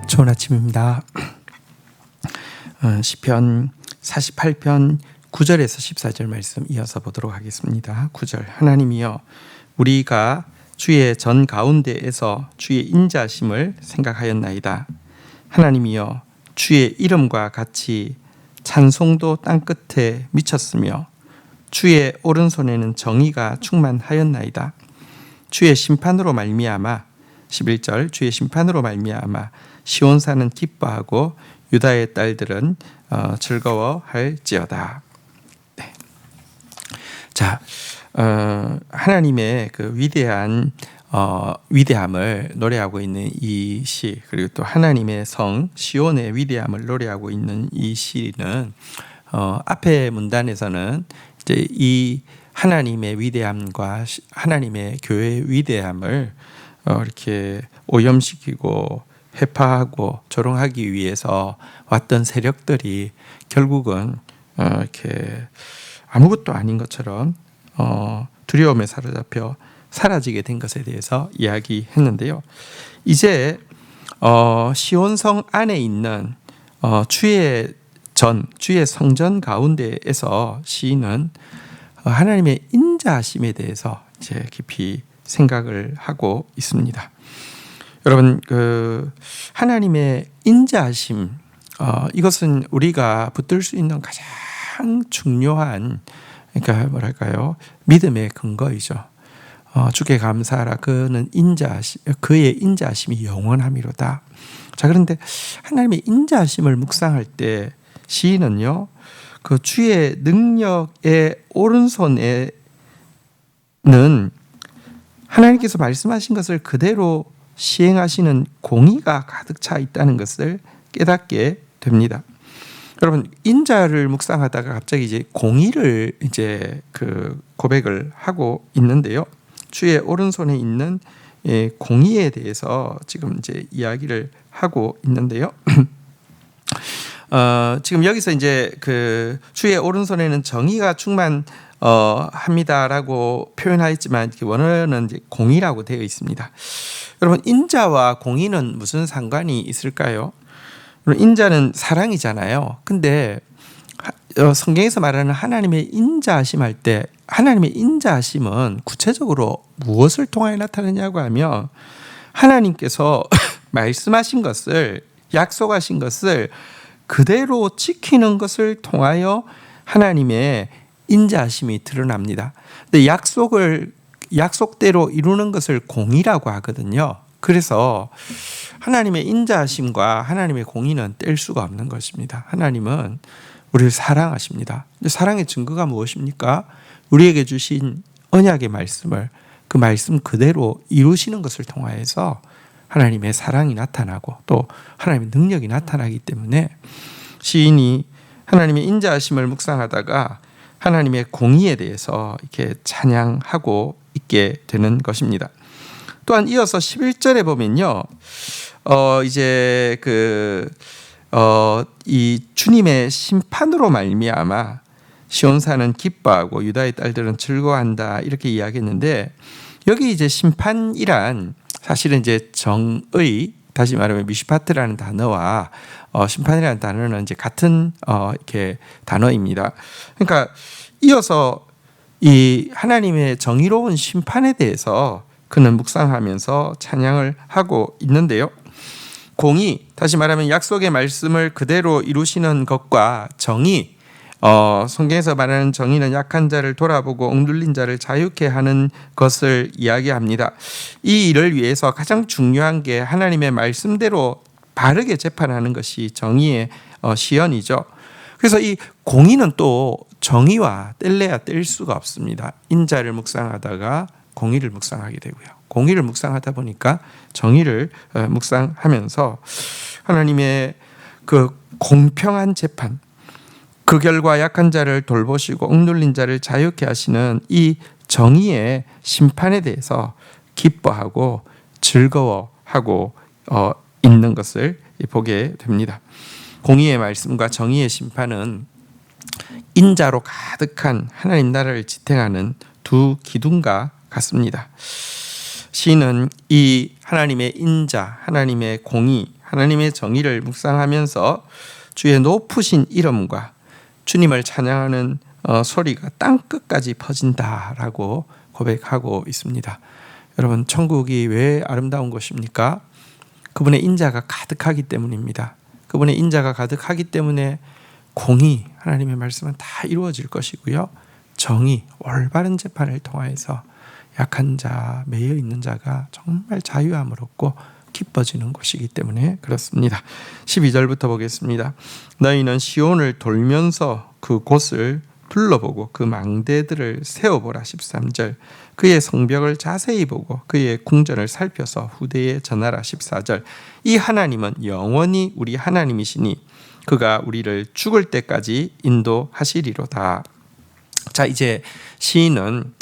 좋은 아침입니다. 시편 48편 9절에서 14절 말씀 이어서 보도록 하겠습니다. 9절 하나님이여 우리가 주의 전 가운데에서 주의 인자심을 생각하였나이다. 하나님이여 주의 이름과 같이 찬송도 땅끝에 미쳤으며 주의 오른손에는 정의가 충만하였나이다. 주의 심판으로 말미암아 11절 주의 심판으로 말미암아 시온산은 기뻐하고 유다의 딸들은 즐거워할지어다. 네. 자, 하나님의 그 위대함을 노래하고 있는 이 시, 그리고 또 하나님의 성 시온의 위대함을 노래하고 있는 이 시는 앞에 문단에서는 이제 이 하나님의 위대함과 하나님의 교회의 위대함을 이렇게 오염시키고 해파하고 조롱하기 위해서 왔던 세력들이 결국은 이렇게 아무것도 아닌 것처럼 두려움에 사로잡혀 사라지게 된 것에 대해서 이야기했는데요. 이제 시온성 안에 있는 주의 성전 가운데에서 시인은 하나님의 인자하심에 대해서 이제 깊이 생각을 하고 있습니다. 여러분, 그 하나님의 인자하심, 이것은 우리가 붙들 수 있는 가장 중요한, 그러니까 뭐랄까요, 믿음의 근거이죠. 주께 감사하라. 그의 인자하심이 영원함이로다. 자, 그런데 하나님의 인자하심을 묵상할 때 시인은요, 그 주의 능력의 오른손에는 하나님께서 말씀하신 것을 그대로 시행하시는 공의가 가득 차 있다는 것을 깨닫게 됩니다. 여러분, 인자를 묵상하다가 갑자기 이제 공의를 이제 그 고백을 하고 있는데요. 주의 오른손에 있는 공의에 대해서 지금 이제 이야기를 하고 있는데요. 지금 여기서 이제 그 주의 오른손에는 정의가 합니다라고 표현하였지만 원어는 이제 공의라고 되어 있습니다. 여러분, 인자와 공의는 무슨 상관이 있을까요? 인자는 사랑이잖아요. 근데 성경에서 말하는 하나님의 인자하심 할 때 하나님의 인자하심은 구체적으로 무엇을 통하여 나타나냐고 하면 하나님께서 말씀하신 것을, 약속하신 것을 그대로 지키는 것을 통하여 하나님의 인자하심이 드러납니다. 근데 약속대로 이루는 것을 공의라고 하거든요. 그래서 하나님의 인자하심과 하나님의 공의는 뗄 수가 없는 것입니다. 하나님은 우리를 사랑하십니다. 사랑의 증거가 무엇입니까? 우리에게 주신 언약의 말씀을 그 말씀 그대로 이루시는 것을 통하여서 하나님의 사랑이 나타나고 또 하나님의 능력이 나타나기 때문에 시인이 하나님의 인자하심을 묵상하다가 하나님의 공의에 대해서 이렇게 찬양하고 있게 되는 것입니다. 또한 이어서 11절에 보면요, 이제 이 주님의 심판으로 말미암아 시온산은 기뻐하고 유다의 딸들은 즐거워한다, 이렇게 이야기했는데, 여기 이제 심판이란 사실은 이제 정의, 다시 말하면 미슈파트라는 단어와 심판이라는 단어는 이제 같은 이렇게 단어입니다. 그러니까 이어서 이 하나님의 정의로운 심판에 대해서 그는 묵상하면서 찬양을 하고 있는데요. 공의, 다시 말하면 약속의 말씀을 그대로 이루시는 것과 정의, 성경에서 말하는 정의는 약한 자를 돌아보고 억눌린 자를 자유케 하는 것을 이야기합니다. 이 일을 위해서 가장 중요한 게 하나님의 말씀대로 바르게 재판하는 것이 정의의 시연이죠. 그래서 이 공의는 또 정의와 뗄래야 뗄 수가 없습니다. 인자를 묵상하다가 공의를 묵상하게 되고요. 공의를 묵상하다 보니까 정의를 묵상하면서 하나님의 그 공평한 재판, 그 결과 약한 자를 돌보시고 억눌린 자를 자유케 하시는 이 정의의 심판에 대해서 기뻐하고 즐거워하고 있는 것을 보게 됩니다. 공의의 말씀과 정의의 심판은 인자로 가득한 하나님 나라를 지탱하는 두 기둥과 같습니다. 시인은 이 하나님의 인자, 하나님의 공의, 하나님의 정의를 묵상하면서 주의 높으신 이름과 주님을 찬양하는 소리가 땅끝까지 퍼진다라고 고백하고 있습니다. 여러분, 천국이 왜 아름다운 것입니까? 그분의 인자가 가득하기 때문입니다. 그분의 인자가 가득하기 때문에 공의, 하나님의 말씀은 다 이루어질 것이고요. 정의, 올바른 재판을 통하여서 약한 자, 매여 있는 자가 정말 자유함을 얻고 기뻐지는 것이기 때문에 그렇습니다. 12절부터 보겠습니다. 너희는 시온을 돌면서 그 곳을 둘러보고 그 망대들을 세워보라. 13절. 그의 성벽을 자세히 보고 그의 궁전을 살펴서 후대에 전하라. 14절. 이 하나님은 영원히 우리 하나님이시니 그가 우리를 죽을 때까지 인도하시리로다. 자, 이제 시인은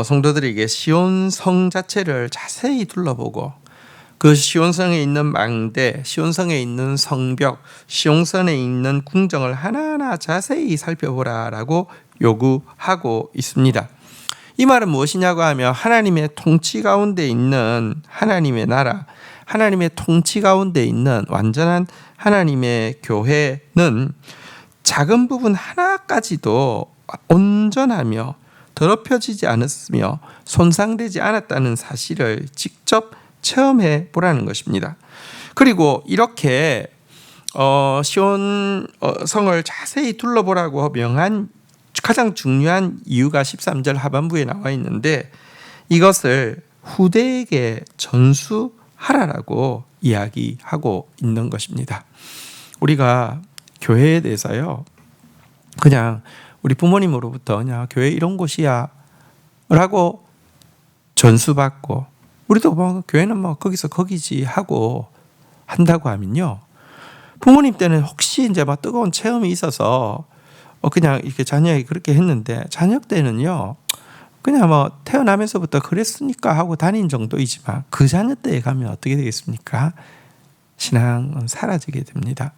성도들에게 시온성 자체를 자세히 둘러보고 그 시온성에 있는 망대, 시온성에 있는 성벽, 시온성에 있는 궁정을 하나하나 자세히 살펴보라라고 요구하고 있습니다. 이 말은 무엇이냐고 하면 하나님의 통치 가운데 있는 하나님의 나라, 하나님의 통치 가운데 있는 완전한 하나님의 교회는 작은 부분 하나까지도 온전하며 더럽혀지지 않았으며 손상되지 않았다는 사실을 직접 체험해 보라는 것입니다. 그리고 이렇게 시온 성을 자세히 둘러보라고 명한 가장 중요한 이유가 13절 하반부에 나와 있는데 이것을 후대에게 전수하라라고 이야기하고 있는 것입니다. 우리가 교회에 대해서요, 그냥 우리 부모님으로부터 그냥 교회 이런 곳이야 라고 전수받고 우리도 뭐 교회는 뭐 거기서 거기지 하고 한다고 하면요, 부모님 때는 혹시 이제 막 뜨거운 체험이 있어서 그냥 이렇게 자녀에게 그렇게 했는데 자녀 때는요 그냥 뭐 태어나면서부터 그랬으니까 하고 다닌 정도이지만 그 자녀 때에 가면 어떻게 되겠습니까? 신앙은 사라지게 됩니다.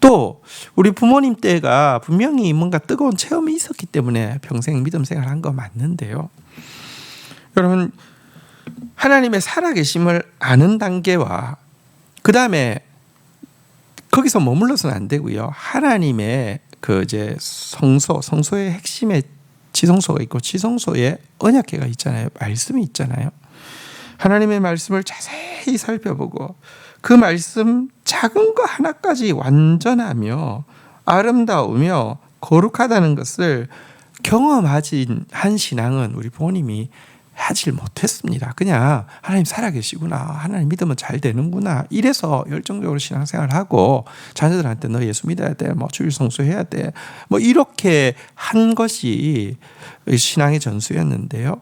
또 우리 부모님 때가 분명히 뭔가 뜨거운 체험이 있었기 때문에 평생 믿음 생활한 거 맞는데요, 여러분, 하나님의 살아계심을 아는 단계와 그 다음에 거기서 머물러서는 안 되고요, 하나님의 그 이제 성소의 핵심에 지성소가 있고 지성소에 언약궤가 있잖아요. 말씀이 있잖아요. 하나님의 말씀을 자세히 살펴보고 그 말씀 작은 거 하나까지 완전하며 아름다우며 거룩하다는 것을 경험하지 한 신앙은 우리 부모님이 하질 못했습니다. 그냥 하나님 살아계시구나, 하나님 믿으면 잘 되는구나, 이래서 열정적으로 신앙생활을 하고 자녀들한테 너 예수 믿어야 돼, 뭐 주일 성수해야 돼, 뭐 이렇게 한 것이 신앙의 전수였는데요.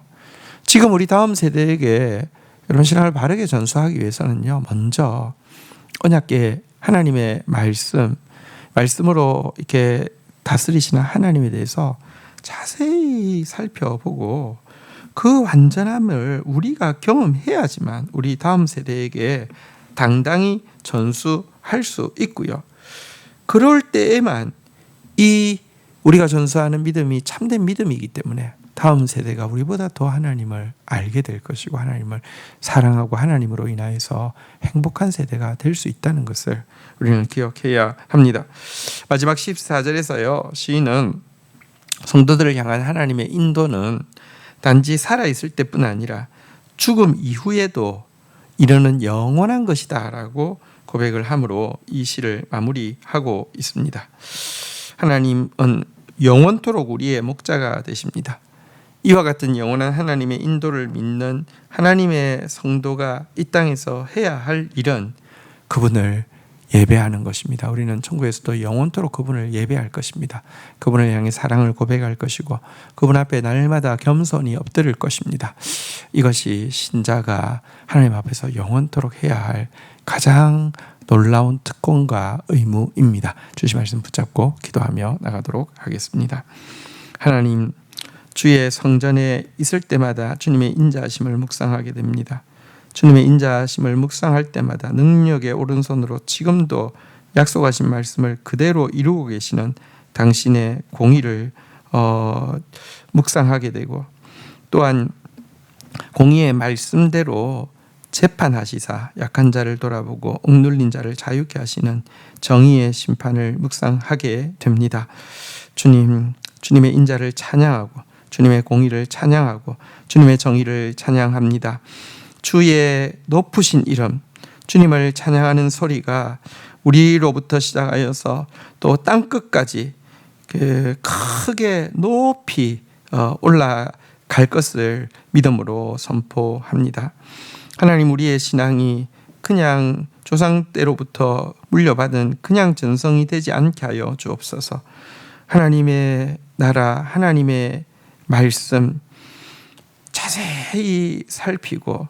지금 우리 다음 세대에게 이런 신앙을 바르게 전수하기 위해서는요, 먼저 언약궤 하나님의 말씀으로 이렇게 다스리시는 하나님에 대해서 자세히 살펴보고 그 완전함을 우리가 경험해야지만 우리 다음 세대에게 당당히 전수할 수 있고요. 그럴 때에만 이 우리가 전수하는 믿음이 참된 믿음이기 때문에 다음 세대가 우리보다 더 하나님을 알게 될 것이고 하나님을 사랑하고 하나님으로 인하여서 행복한 세대가 될 수 있다는 것을 우리는 기억해야 합니다. 마지막 14절에서요, 시인은 성도들을 향한 하나님의 인도는 단지 살아있을 때뿐 아니라 죽음 이후에도 이르는 영원한 것이다 라고 고백을 함으로 이 시를 마무리하고 있습니다. 하나님은 영원토록 우리의 목자가 되십니다. 이와 같은 영원한 하나님의 인도를 믿는 하나님의 성도가 이 땅에서 해야 할 일은 그분을 예배하는 것입니다. 우리는 천국에서도 영원토록 그분을 예배할 것입니다. 그분을 향해 사랑을 고백할 것이고 그분 앞에 날마다 겸손히 엎드릴 것입니다. 이것이 신자가 하나님 앞에서 영원토록 해야 할 가장 놀라운 특권과 의무입니다. 주신 말씀 붙잡고 기도하며 나가도록 하겠습니다. 하나님, 주의 성전에 있을 때마다 주님의 인자하심을 묵상하게 됩니다. 주님의 인자하심을 묵상할 때마다 능력의 오른손으로 지금도 약속하신 말씀을 그대로 이루고 계시는 당신의 공의를 묵상하게 되고 또한 공의의 말씀대로 재판하시사 약한 자를 돌아보고 억눌린 자를 자유케 하시는 정의의 심판을 묵상하게 됩니다. 주님의 인자를 찬양하고 주님의 공의를 찬양하고 주님의 정의를 찬양합니다. 주의 높으신 이름, 주님을 찬양하는 소리가 우리로부터 시작하여서 또 땅끝까지 크게 높이 올라갈 것을 믿음으로 선포합니다. 하나님, 우리의 신앙이 그냥 조상 때로부터 물려받은 그냥 전성이 되지 않게 하여 주옵소서. 하나님의 나라, 하나님의 말씀 자세히 살피고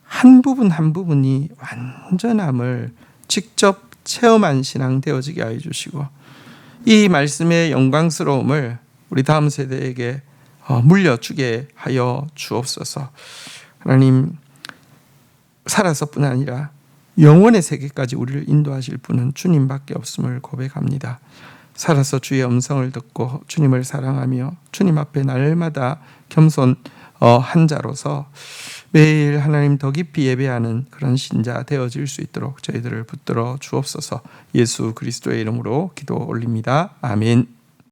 한 부분 한 부분이 완전함을 직접 체험한 신앙 되어지게 하여 주시고, 이 말씀의 영광스러움을 우리 다음 세대에게 물려주게 하여 주옵소서. 하나님, 살아서뿐 아니라 영원의 세계까지 우리를 인도하실 분은 주님밖에 없음을 고백합니다. 살아서 주의 음성을 듣고 주님을 사랑하며 주님 앞에 날마다 겸손한 자로서 매일 하나님 더 깊이 예배하는 그런 신자 되어질 수 있도록 저희들을 붙들어 주옵소서. 예수 그리스도의 이름으로 기도 올립니다. 아멘.